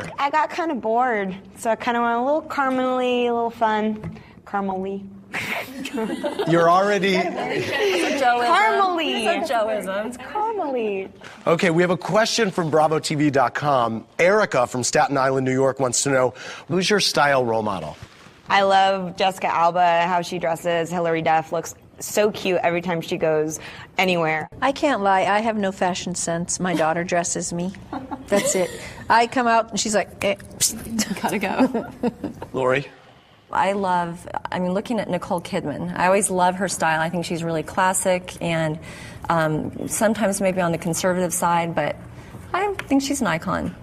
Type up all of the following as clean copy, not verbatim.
here? I got kind of bored, so I kind of went a little caramely, a little fun. Caramely. You're already... Caramely. It's a Joeism. It's caramely. Okay, we have a question from BravoTV.com. Erica from Staten Island, New York wants to know, who's your style role model? I love Jessica Alba, how she dresses. Hilary Duff looks so cute every time she goes anywhere. I can't lie, I have no fashion sense. My daughter dresses me. That's it. I come out and she's like, Gotta go. Lauri? Looking at Nicole Kidman, I always love her style. I think she's really classic and sometimes maybe on the conservative side, but I think she's an icon.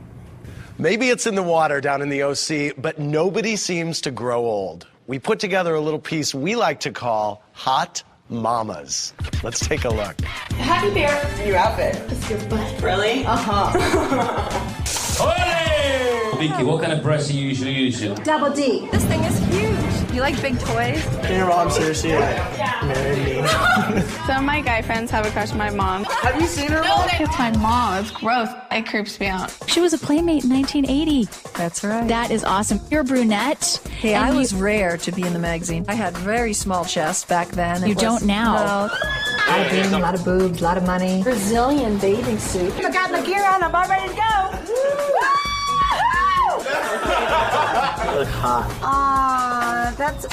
Maybe it's in the water down in the OC, but nobody seems to grow old. We put together a little piece we like to call Hot Mamas. Let's take a look. Happy Bear. New outfit. It's your butt. Really? Vicky, what kind of breasts do you usually use? double D. This thing is huge. You like big toys? Can your mom seriously marry me? Some of my guy friends have a crush on my mom. Have you seen her? No, it's my mom. It's gross. It creeps me out. She was a Playmate in 1980. That's right. That is awesome. You're a brunette. Hey, I was rare to be in the magazine. I had very small chest back then. You don't now. No. I dream, a lot of boobs, a lot of money. Brazilian bathing suit. I got my gear on. I'm all ready to go. You look hot.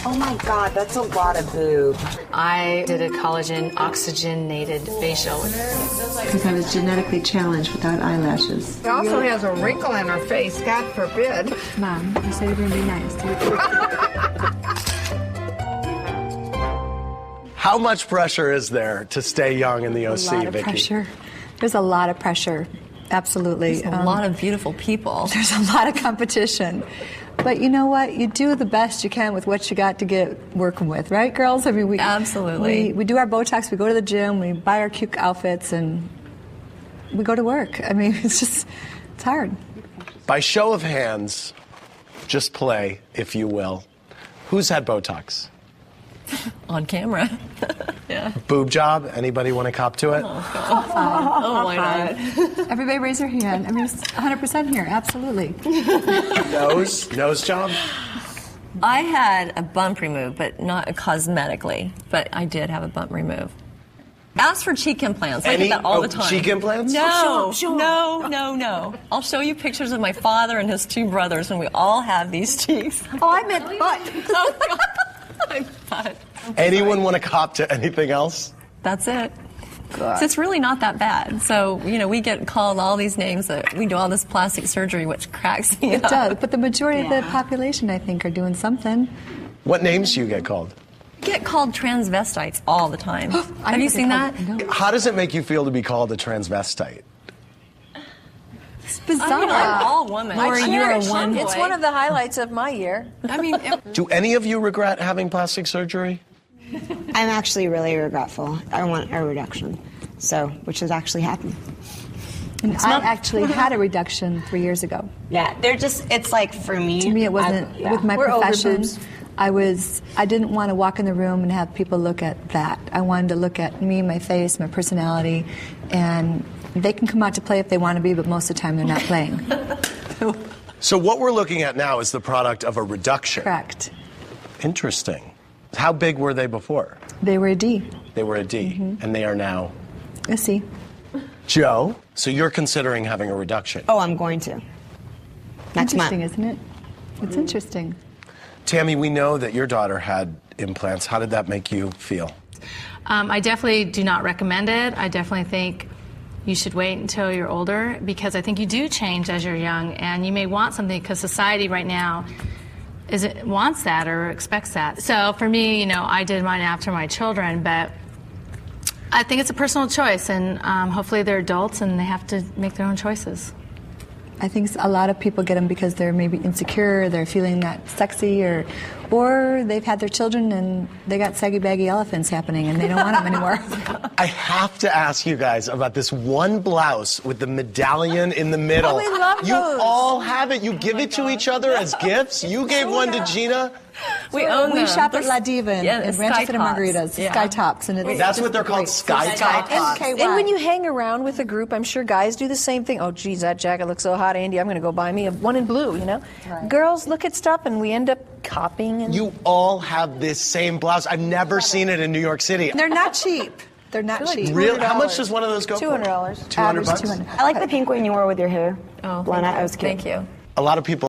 Oh my God, that's a lot of boob. I did a collagen oxygenated facial. Because I was genetically challenged without eyelashes. She also has a wrinkle in her face, God forbid. Mom, you said you were going to be nice. How much pressure is there to stay young in the OC, A lot of Vicky? pressure. There's a lot of pressure. Absolutely. There's a lot of beautiful people. There's a lot of competition. But you know what? You do the best you can with what you got to get working with, right, girls? I mean, we Absolutely. we do our Botox, we go to the gym, we buy our cute outfits, and we go to work. I mean, it's hard. By show of hands, just play, if you will. Who's had Botox? On camera. Yeah. Boob job? Anybody want to cop to it? Oh, why not? Everybody raise their hand. I mean, it's 100% here. Absolutely. Nose job? I had a bump removed, but not cosmetically. But I did have a bump removed. Ask for cheek implants. I get that all the time. Cheek implants? No, no. I'll show you pictures of my father and his two brothers, and we all have these cheeks. Oh, I meant butt. Oh, God. My butt. Anyone want to cop to anything else? That's it. So it's really not that bad. So, we get called all these names that we do all this plastic surgery, which cracks me up. It does, but the majority of the population, I think, are doing something. What names do you get called? I get called transvestites all the time. Have you seen that? No. How does it make you feel to be called a transvestite? It's bizarre. I mean, I'm all woman. Lauri, you're a one. It's one of the highlights of my year. I mean, Do any of you regret having plastic surgery? I'm actually really regretful. I want a reduction, which has actually happened. And I actually had a reduction 3 years ago. Yeah, it's like for me. To me, it wasn't with my profession. I didn't want to walk in the room and have people look at that. I wanted to look at me, my face, my personality, and they can come out to play if they want to be, but most of the time they're not playing. So what we're looking at now is the product of a reduction. Correct. Interesting. How big were they before? They were a D. They were a D, and they are now A C. Joe. So you're considering having a reduction. Oh, I'm going to. Next month. Interesting, isn't it? It's interesting. Tammy, we know that your daughter had implants. How did that make you feel? I definitely do not recommend it. I definitely think you should wait until you're older, because I think you do change as you're young, and you may want something because society right now wants that or expects that. So for me, I did mine after my children, but I think it's a personal choice, and hopefully they're adults and they have to make their own choices. I think a lot of people get them because they're maybe insecure, they're feeling not sexy, or they've had their children and they got saggy baggy elephants happening and they don't want them anymore. I have to ask you guys about this one blouse with the medallion in the middle. Oh, we love you those. all have it. You give it to each other as gifts. You gave one to Jeana. We own We them. shop at They're- La Diva in yeah, Rancho sky Fina tops. Margaritas, Yeah. Sky Tops. And it's That's just what they're called, great. Sky Tops. And when you hang around with a group, I'm sure guys do the same thing. Oh, geez, that jacket looks so hot, Andy. I'm going to go buy me one in blue, you know? Right. Girls look at stuff, and we end up copying. And You all have this same blouse. I've never seen it in New York City. They're not cheap. They're not cheap. Really? How much does one of those go for? $200. $200 bucks? I like the pink one you wore with your hair. Oh, Blonde, thank that was cute. Thank you. A lot of people